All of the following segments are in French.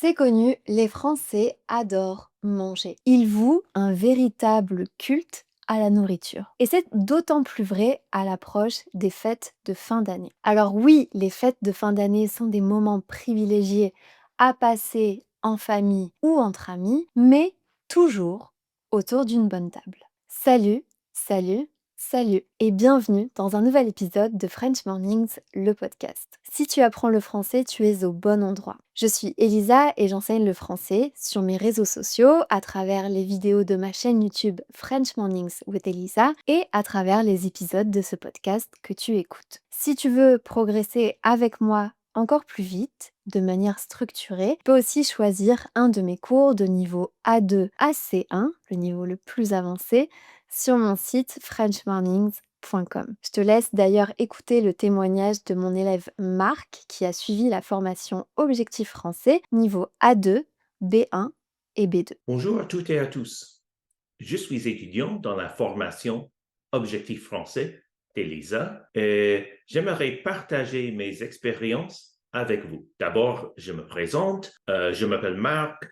C'est connu, les Français adorent manger. Ils vouent un véritable culte à la nourriture. Et c'est d'autant plus vrai à l'approche des fêtes de fin d'année. Alors oui, les fêtes de fin d'année sont des moments privilégiés à passer en famille ou entre amis, mais toujours autour d'une bonne table. Salut, salut, salut et bienvenue dans un nouvel épisode de French Mornings, le podcast. Si tu apprends le français, tu es au bon endroit. Je suis Elisa et j'enseigne le français sur mes réseaux sociaux à travers les vidéos de ma chaîne YouTube French Mornings with Elisa et à travers les épisodes de ce podcast que tu écoutes. Si tu veux progresser avec moi encore plus vite, de manière structurée, tu peux aussi choisir un de mes cours de niveau A2 à C1, le niveau le plus avancé, sur mon site frenchmornings.com. Je te laisse d'ailleurs écouter le témoignage de mon élève Marc qui a suivi la formation Objectif français niveau A2, B1 et B2. Bonjour à toutes et à tous. Je suis étudiant dans la formation Objectif français d'Elisa et j'aimerais partager mes expériences avec vous. D'abord, je me présente. Je m'appelle Marc.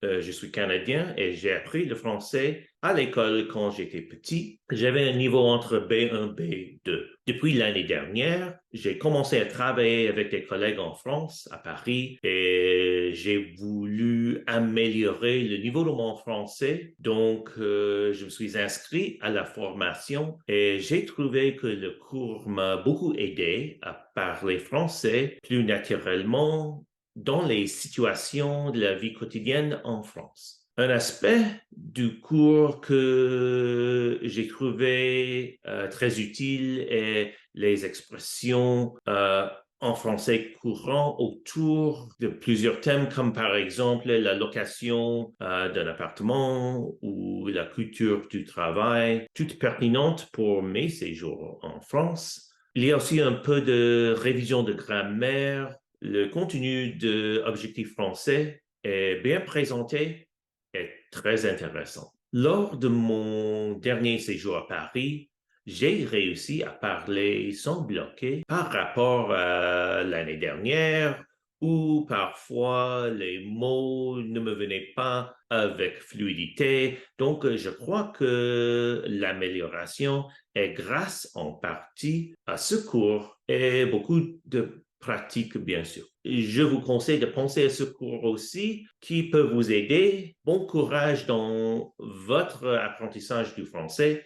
Je suis canadien et j'ai appris le français à l'école quand j'étais petit. J'avais un niveau entre B1 et B2. Depuis l'année dernière, j'ai commencé à travailler avec des collègues en France, à Paris, et j'ai voulu améliorer le niveau de mon français. Donc, je me suis inscrit à la formation et j'ai trouvé que le cours m'a beaucoup aidé à parler français plus naturellement dans les situations de la vie quotidienne en France. Un aspect du cours que j'ai trouvé très utile est les expressions en français courant autour de plusieurs thèmes, comme par exemple la location d'un appartement ou la culture du travail, toutes pertinentes pour mes séjours en France. Il y a aussi un peu de révision de grammaire. Le contenu de Objectif français est bien présenté et très intéressant. Lors de mon dernier séjour à Paris, j'ai réussi à parler sans bloquer par rapport à l'année dernière où parfois les mots ne me venaient pas avec fluidité. Donc, je crois que l'amélioration est grâce en partie à ce cours et beaucoup de pratique, bien sûr. Je vous conseille de penser à ce cours aussi qui peut vous aider. Bon courage dans votre apprentissage du français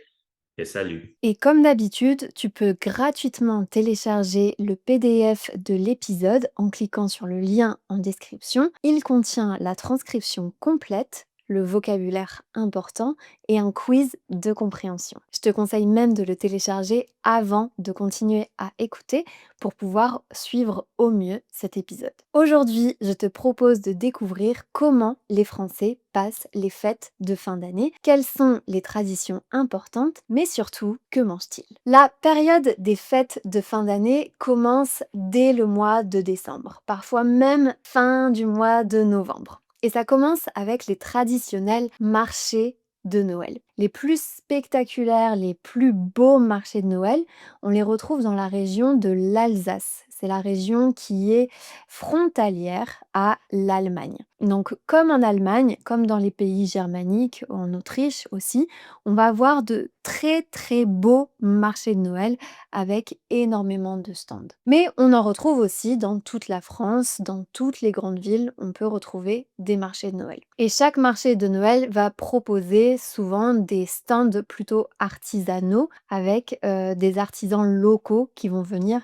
et salut. Et comme d'habitude, tu peux gratuitement télécharger le PDF de l'épisode en cliquant sur le lien en description. Il contient la transcription complète, le vocabulaire important et un quiz de compréhension. Je te conseille même de le télécharger avant de continuer à écouter pour pouvoir suivre au mieux cet épisode. Aujourd'hui, je te propose de découvrir comment les Français passent les fêtes de fin d'année, quelles sont les traditions importantes, mais surtout, que mangent-ils? La période des fêtes de fin d'année commence dès le mois de décembre, parfois même fin du mois de novembre. Et ça commence avec les traditionnels marchés de Noël. Les plus spectaculaires, les plus beaux marchés de Noël, on les retrouve dans la région de l'Alsace. C'est la région qui est frontalière à l'Allemagne. Donc comme en Allemagne, comme dans les pays germaniques, en Autriche aussi, on va avoir de très très beaux marchés de Noël avec énormément de stands. Mais on en retrouve aussi dans toute la France, dans toutes les grandes villes, on peut retrouver des marchés de Noël. Et chaque marché de Noël va proposer souvent des stands plutôt artisanaux avec des artisans locaux qui vont venir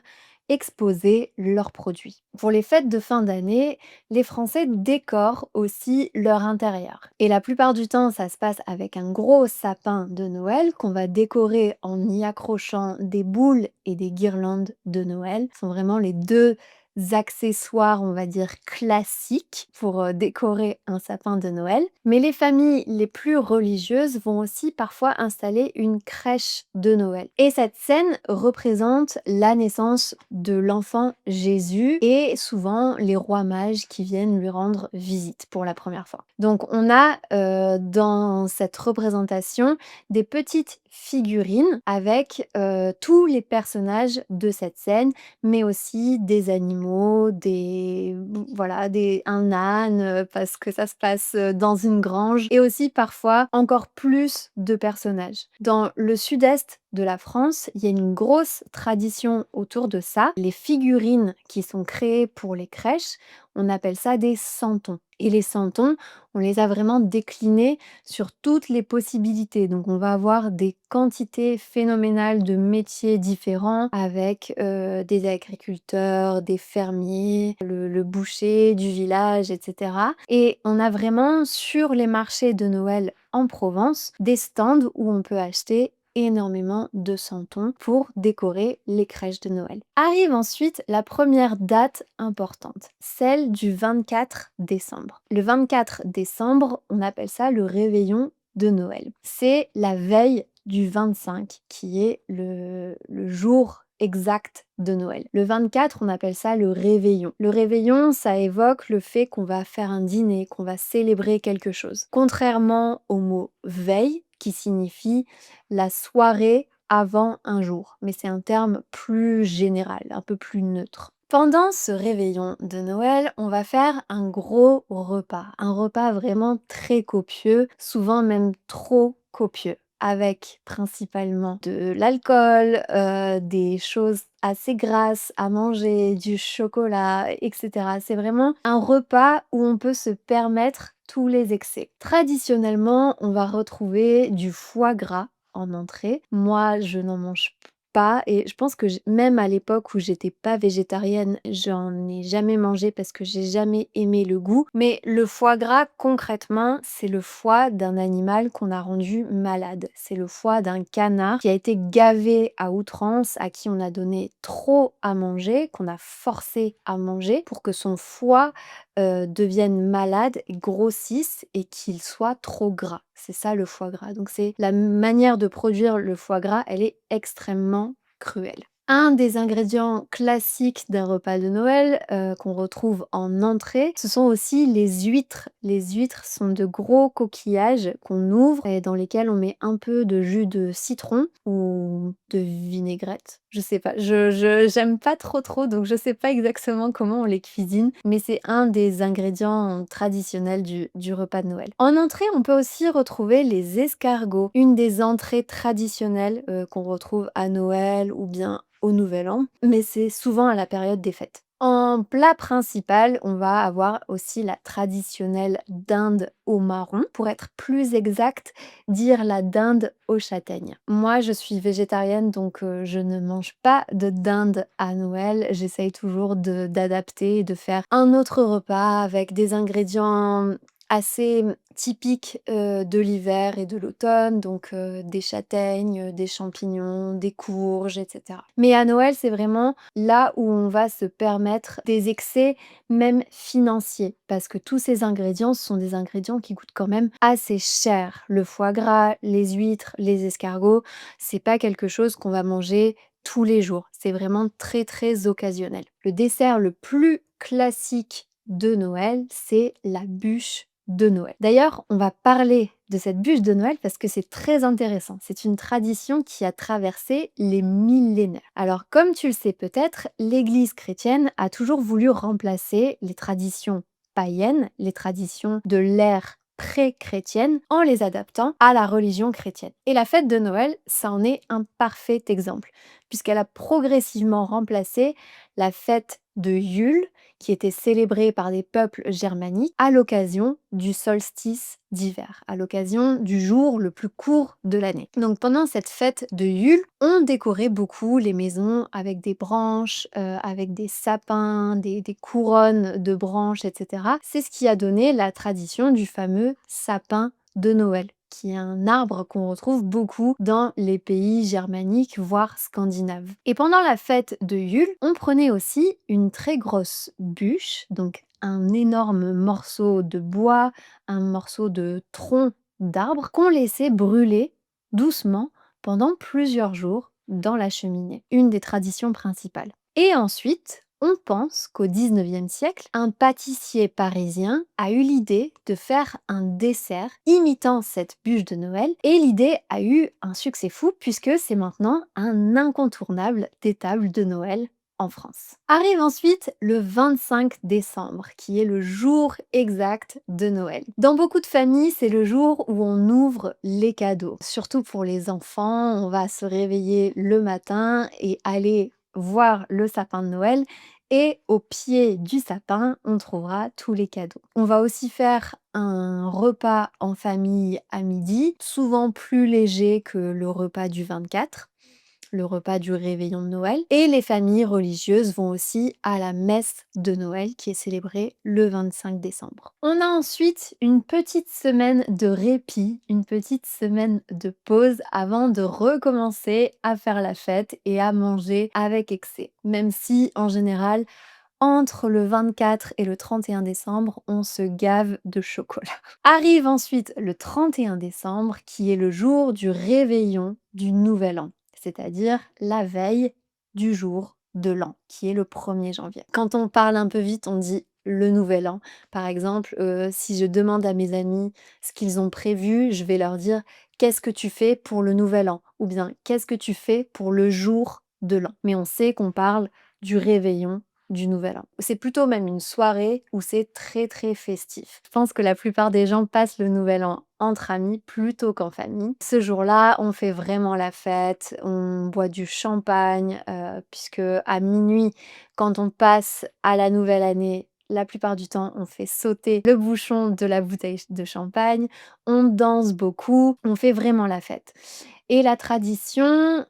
exposer leurs produits. Pour les fêtes de fin d'année, les Français décorent aussi leur intérieur. Et la plupart du temps, ça se passe avec un gros sapin de Noël qu'on va décorer en y accrochant des boules et des guirlandes de Noël. Ce sont vraiment les deux accessoires, on va dire, classiques pour décorer un sapin de Noël. Mais les familles les plus religieuses vont aussi parfois installer une crèche de Noël. Et cette scène représente la naissance de l'enfant Jésus et souvent les rois mages qui viennent lui rendre visite pour la première fois. Donc on a dans cette représentation des petites figurines avec tous les personnages de cette scène, mais aussi des animaux, voilà, un âne, parce que ça se passe dans une grange, et aussi parfois encore plus de personnages. Dans le sud-est de la France, il y a une grosse tradition autour de ça. Les figurines qui sont créées pour les crèches, on appelle ça des santons. Et les santons, on les a vraiment déclinés sur toutes les possibilités. Donc on va avoir des quantités phénoménales de métiers différents avec des agriculteurs, des fermiers, le boucher du village, etc. Et on a vraiment sur les marchés de Noël en Provence des stands où on peut acheter énormément de santons pour décorer les crèches de Noël. Arrive ensuite la première date importante, celle du 24 décembre. Le 24 décembre, on appelle ça le réveillon de Noël. C'est la veille du 25 qui est le jour exact de Noël. Le 24, on appelle ça le réveillon. Le réveillon, ça évoque le fait qu'on va faire un dîner, qu'on va célébrer quelque chose. Contrairement au mot veille, qui signifie la soirée avant un jour, mais c'est un terme plus général, un peu plus neutre. Pendant ce réveillon de Noël, on va faire un gros repas, un repas vraiment très copieux, souvent même trop copieux, avec principalement de l'alcool, des choses assez grasses à manger, du chocolat, etc. C'est vraiment un repas où on peut se permettre tous les excès. Traditionnellement, on va retrouver du foie gras en entrée. Moi, je n'en mange pas, et je pense que même à l'époque où j'étais pas végétarienne, j'en ai jamais mangé parce que j'ai jamais aimé le goût. Mais le foie gras, concrètement, c'est le foie d'un animal qu'on a rendu malade. C'est le foie d'un canard qui a été gavé à outrance, à qui on a donné trop à manger, qu'on a forcé à manger pour que son foie devienne malade, grossisse et qu'il soit trop gras. C'est ça le foie gras. Donc c'est la manière de produire le foie gras, elle est extrêmement cruelle. Un des ingrédients classiques d'un repas de Noël qu'on retrouve en entrée, ce sont aussi les huîtres. Les huîtres sont de gros coquillages qu'on ouvre et dans lesquels on met un peu de jus de citron ou de vinaigrette. Je sais pas, j'aime pas trop, donc je sais pas exactement comment on les cuisine, mais c'est un des ingrédients traditionnels du repas de Noël. En entrée, on peut aussi retrouver les escargots, une des entrées traditionnelles qu'on retrouve à Noël ou bien au Nouvel An, mais c'est souvent à la période des fêtes. En plat principal, on va avoir aussi la traditionnelle dinde au marron. Pour être plus exact, dire la dinde aux châtaignes. Moi, je suis végétarienne, donc je ne mange pas de dinde à Noël. J'essaye toujours d'adapter et de faire un autre repas avec des ingrédients assez typiques de l'hiver et de l'automne, donc des châtaignes, des champignons, des courges, etc. Mais à Noël, c'est vraiment là où on va se permettre des excès, même financiers, parce que tous ces ingrédients sont des ingrédients qui coûtent quand même assez cher. Le foie gras, les huîtres, les escargots, c'est pas quelque chose qu'on va manger tous les jours. C'est vraiment très occasionnel. Le dessert le plus classique de Noël, c'est la bûche de Noël. D'ailleurs, on va parler de cette bûche de Noël parce que c'est très intéressant. C'est une tradition qui a traversé les millénaires. Alors, comme tu le sais peut-être, l'Église chrétienne a toujours voulu remplacer les traditions païennes, les traditions de l'ère pré-chrétienne, en les adaptant à la religion chrétienne. Et la fête de Noël, ça en est un parfait exemple, puisqu'elle a progressivement remplacé la fête de Yule, qui était célébrée par des peuples germaniques à l'occasion du solstice d'hiver, à l'occasion du jour le plus court de l'année. Donc pendant cette fête de Yule, on décorait beaucoup les maisons avec des branches, avec des sapins, des couronnes de branches, etc. C'est ce qui a donné la tradition du fameux sapin de Noël, qui est un arbre qu'on retrouve beaucoup dans les pays germaniques, voire scandinaves. Et pendant la fête de Yule, on prenait aussi une très grosse bûche, donc un énorme morceau de bois, un morceau de tronc d'arbre, qu'on laissait brûler doucement pendant plusieurs jours dans la cheminée, une des traditions principales. Et ensuite, On pense qu'au 19e siècle, un pâtissier parisien a eu l'idée de faire un dessert imitant cette bûche de Noël et l'idée a eu un succès fou puisque c'est maintenant un incontournable des tables de Noël en France. Arrive ensuite le 25 décembre, qui est le jour exact de Noël. Dans beaucoup de familles, c'est le jour où on ouvre les cadeaux. Surtout pour les enfants, on va se réveiller le matin et aller voir le sapin de Noël. Et au pied du sapin, on trouvera tous les cadeaux. On va aussi faire un repas en famille à midi, souvent plus léger que le repas du 24, le repas du réveillon de Noël. Et les familles religieuses vont aussi à la messe de Noël qui est célébrée le 25 décembre. On a ensuite une petite semaine de répit, une petite semaine de pause avant de recommencer à faire la fête et à manger avec excès. Même si en général, entre le 24 et le 31 décembre, on se gave de chocolat. Arrive ensuite le 31 décembre, qui est le jour du réveillon du Nouvel An, c'est-à-dire la veille du jour de l'an, qui est le 1er janvier. Quand on parle un peu vite, on dit le Nouvel An. Par exemple, si je demande à mes amis ce qu'ils ont prévu, je vais leur dire: «Qu'est-ce que tu fais pour le Nouvel An?» ou bien «Qu'est-ce que tu fais pour le jour de l'an?» Mais on sait qu'on parle du réveillon du Nouvel An. C'est plutôt même une soirée où c'est très, très festif. Je pense que la plupart des gens passent le Nouvel An entre amis plutôt qu'en famille. Ce jour-là, on fait vraiment la fête, on boit du champagne, puisque à minuit, quand on passe à la nouvelle année, la plupart du temps, on fait sauter le bouchon de la bouteille de champagne, on danse beaucoup, on fait vraiment la fête. Et la tradition,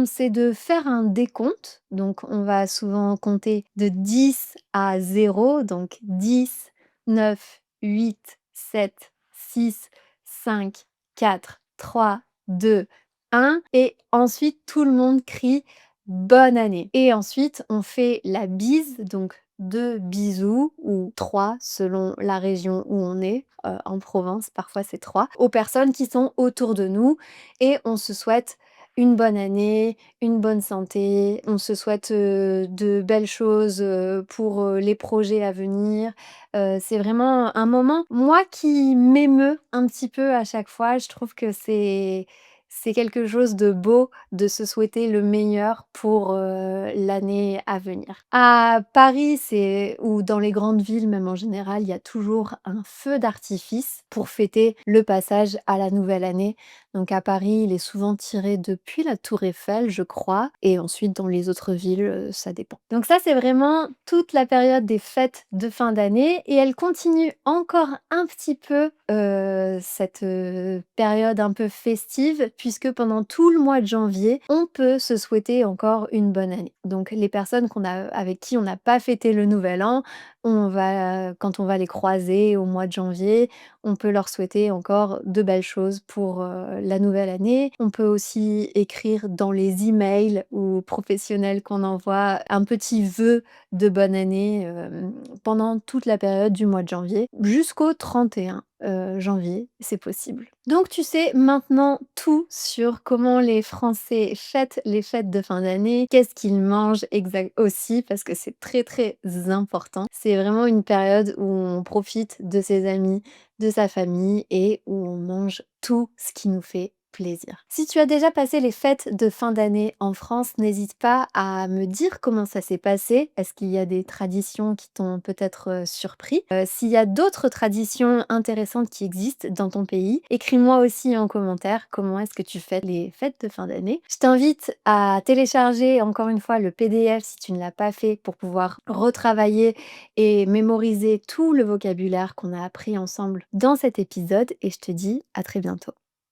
c'est de faire un décompte. Donc, on va souvent compter de 10 à 0. Donc, 10, 9, 8, 7, 6, 5, 4, 3, 2, 1. Et ensuite, tout le monde crie bonne année. Et ensuite, on fait la bise. Donc, 2 bisous ou 3 selon la région où on est. En Provence, parfois c'est 3. Aux personnes qui sont autour de nous et on se souhaite une bonne année, une bonne santé, on se souhaite, de belles choses, pour, les projets à venir. C'est vraiment un moment, moi, qui m'émeut un petit peu à chaque fois. Je trouve que c'est quelque chose de beau de se souhaiter le meilleur pour, l'année à venir. À Paris, c'est ou dans les grandes villes, même en général, il y a toujours un feu d'artifice pour fêter le passage à la nouvelle année. Donc à Paris, il est souvent tiré depuis la tour Eiffel, je crois, et ensuite dans les autres villes, ça dépend. Donc ça, c'est vraiment toute la période des fêtes de fin d'année et elle continue encore un petit peu, cette, période un peu festive puisque pendant tout le mois de janvier, on peut se souhaiter encore une bonne année. Donc les personnes avec qui on n'a pas fêté le nouvel an, quand on va les croiser au mois de janvier, on peut leur souhaiter encore de belles choses pour, la nouvelle année. On peut aussi écrire dans les emails ou professionnels qu'on envoie un petit vœu de bonne année, pendant toute la période du mois de janvier jusqu'au 31 janvier, c'est possible. Donc tu sais maintenant tout sur comment les Français fêtent les fêtes de fin d'année, qu'est-ce qu'ils mangent exact aussi parce que c'est très, très important. C'est vraiment une période où on profite de ses amis, de sa famille et où on mange tout ce qui nous fait plaisir. Si tu as déjà passé les fêtes de fin d'année en France, n'hésite pas à me dire comment ça s'est passé. Est-ce qu'il y a des traditions qui t'ont peut-être surpris? S'il y a d'autres traditions intéressantes qui existent dans ton pays, écris-moi aussi en commentaire comment est-ce que tu fêtes les fêtes de fin d'année. Je t'invite à télécharger encore une fois le PDF si tu ne l'as pas fait pour pouvoir retravailler et mémoriser tout le vocabulaire qu'on a appris ensemble dans cet épisode et je te dis à très bientôt.